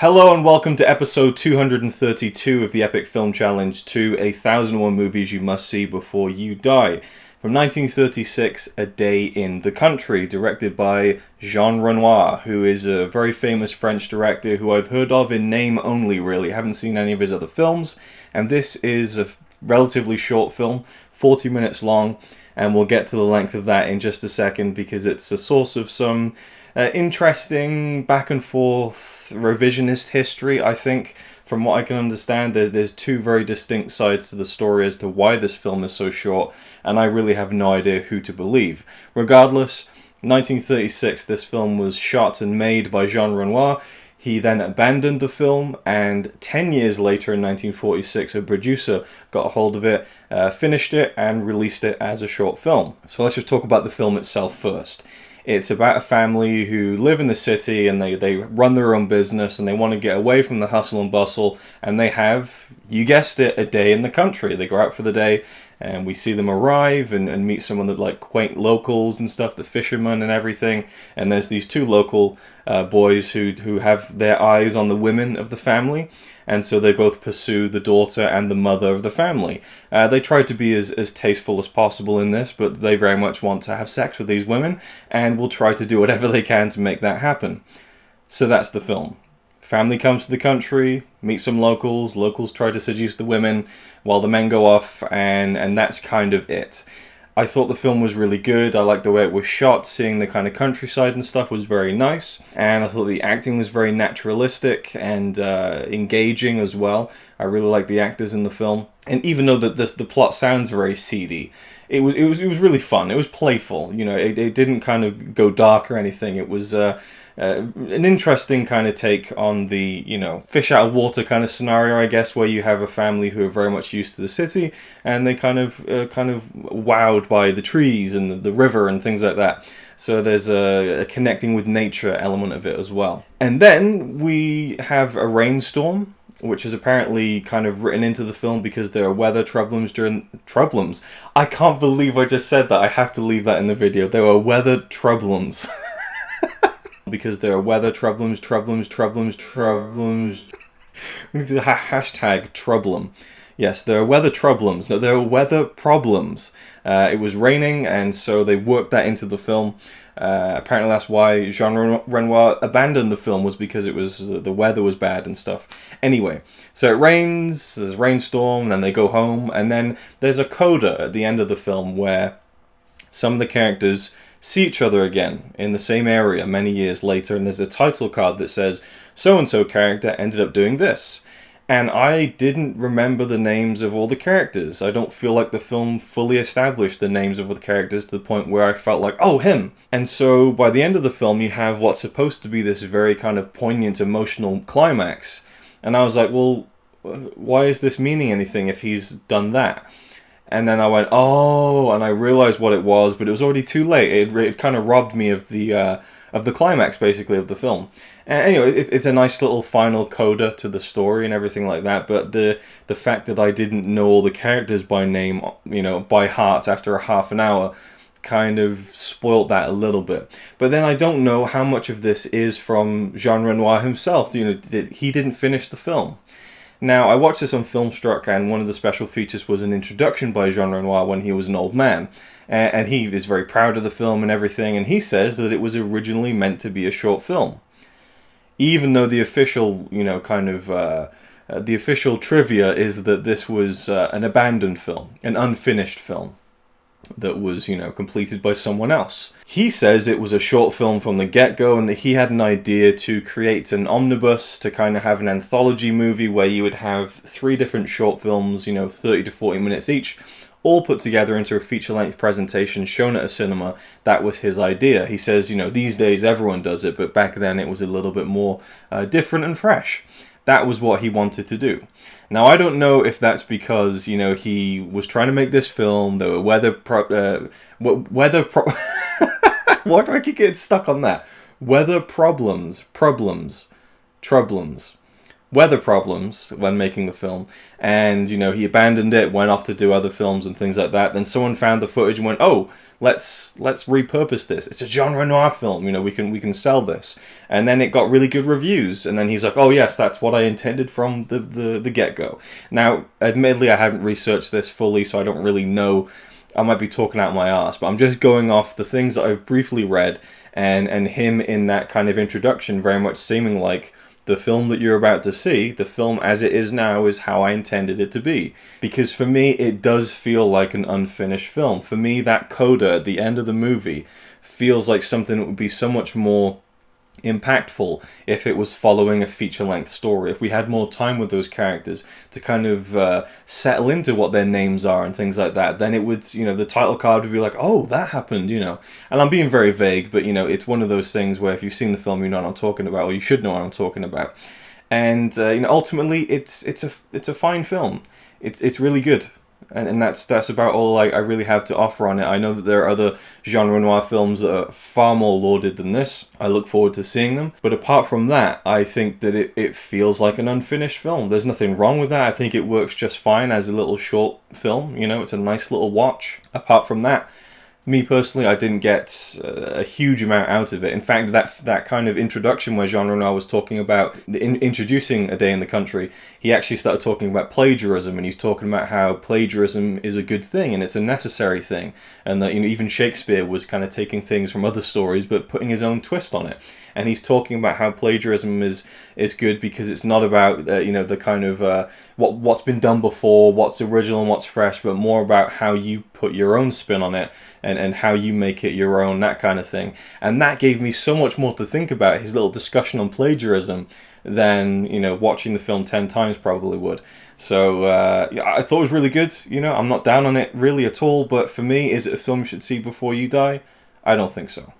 Hello and welcome to episode 232 of the Epic Film Challenge to 1001 Movies You Must See Before You Die. From 1936, A Day in the Country, directed by Jean Renoir, who is a very famous French director who I've heard of in name only, really. Haven't seen any of his other films. And this is a relatively short film, 40 minutes long, and we'll get to the length of that in just a second because it's a source of some interesting back and forth revisionist history. I think, from what I can understand, there's two very distinct sides to the story as to why this film is so short, and I really have no idea who to believe. Regardless, 1936, this film was shot and made by Jean Renoir. He then abandoned the film, and 10 years later, in 1946, a producer got a hold of it, finished it, and released it as a short film. So let's just talk about the film itself first. It's about a family who live in the city and they run their own business and they want to get away from the hustle and bustle, and they have, you guessed it, a day in the country. They go out for the day and we see them arrive and meet some of the like quaint locals and stuff, the fishermen and everything. And there's these two local boys who have their eyes on the women of the family. And so they both pursue the daughter and the mother of the family. They try to be as tasteful as possible in this, but they very much want to have sex with these women and will try to do whatever they can to make that happen. So that's the film. Family comes to the country, meets some locals, locals try to seduce the women while the men go off, and that's kind of it. I thought the film was really good. I liked the way it was shot. Seeing the kind of countryside and stuff was very nice. And I thought the acting was very naturalistic and engaging as well. I really liked the actors in the film. And even though the plot sounds very seedy, it was really fun. It was playful. You know, it didn't kind of go dark or anything. It was an interesting kind of take on the, you know, fish out of water kind of scenario, I guess, where you have a family who are very much used to the city and they kind of wowed by the trees and the river and things like that. So there's a connecting with nature element of it as well. And then we have a rainstorm, which is apparently kind of written into the film because there are weather troubles during... Troubles? I can't believe I just said that. I have to leave that in the video. There are weather troubles. Because there are weather troubles. We need the hashtag troublem. Yes, there are weather troubles. No, there are weather problems. It was raining, and so they worked that into the film. Apparently that's why Jean Renoir abandoned the film, was because it was the weather was bad and stuff. Anyway, so it rains, there's a rainstorm, and then they go home, and then there's a coda at the end of the film where some of the characters see each other again in the same area many years later, and there's a title card that says, so-and-so character ended up doing this. And I didn't remember the names of all the characters. I don't feel like the film fully established the names of all the characters to the point where I felt like, oh, him! And so by the end of the film, you have what's supposed to be this very kind of poignant, emotional climax. And I was like, well, why is this meaning anything if he's done that? And then I went, oh, and I realized what it was, but it was already too late. It kind of robbed me of the climax, basically, of the film. And anyway, it's a nice little final coda to the story and everything like that. But the fact that I didn't know all the characters by name, you know, by heart after a half an hour, kind of spoilt that a little bit. But then I don't know how much of this is from Jean Renoir himself. You know, he didn't finish the film. Now, I watched this on Filmstruck, and one of the special features was an introduction by Jean Renoir when he was an old man. And he is very proud of the film and everything, and he says that it was originally meant to be a short film. Even though the official, you know, kind of, the official trivia is that this was an abandoned film, an unfinished film that was, you know, completed by someone else. He says it was a short film from the get-go and that he had an idea to create an omnibus to kind of have an anthology movie where you would have 3 different short films, you know, 30 to 40 minutes each, all put together into a feature-length presentation shown at a cinema. That was his idea. He says, you know, these days everyone does it, but back then it was a little bit more different and fresh. That was what he wanted to do. Now, I don't know if that's because, you know, he was trying to make this film, there were why do I keep getting stuck on that? Weather problems. weather problems when making the film, and he abandoned it, went off to do other films and things like that. Then someone found the footage and went, "Oh, let's repurpose this. It's a Jean Renoir film. We can sell this." And then it got really good reviews. And then he's like, "Oh yes, that's what I intended from the get-go." Now, admittedly, I haven't researched this fully, so I don't really know. I might be talking out my arse, but I'm just going off the things that I've briefly read, and him in that kind of introduction very much seeming like the film that you're about to see, the film as it is now, is how I intended it to be. Because for me, it does feel like an unfinished film. For me, that coda at the end of the movie feels like something that would be so much more impactful if it was following a feature-length story, if we had more time with those characters to kind of settle into what their names are and things like that. Then it would, the title card would be like, "Oh, that happened," and I'm being very vague, but it's one of those things where if you've seen the film, you know what I'm talking about, or you should know what I'm talking about. And ultimately it's a fine film. It's really good. And that's about all I really have to offer on it. I know that there are other Jean Renoir films that are far more lauded than this. I look forward to seeing them. But apart from that, I think that it feels like an unfinished film. There's nothing wrong with that. I think it works just fine as a little short film. It's a nice little watch. Apart from that, me personally, I didn't get a huge amount out of it. In fact, that kind of introduction where Jean Renoir was talking about introducing A Day in the Country, he actually started talking about plagiarism, and he's talking about how plagiarism is a good thing and it's a necessary thing, and that even Shakespeare was kind of taking things from other stories but putting his own twist on it. And he's talking about how plagiarism is good because it's not about the kind of what's been done before, what's original and what's fresh, but more about how you put your own spin on it and how you make it your own, that kind of thing. And that gave me so much more to think about, his little discussion on plagiarism, than watching the film 10 times probably would. So I thought it was really good. I'm not down on it really at all, but for me, is it a film you should see before you die? I don't think so.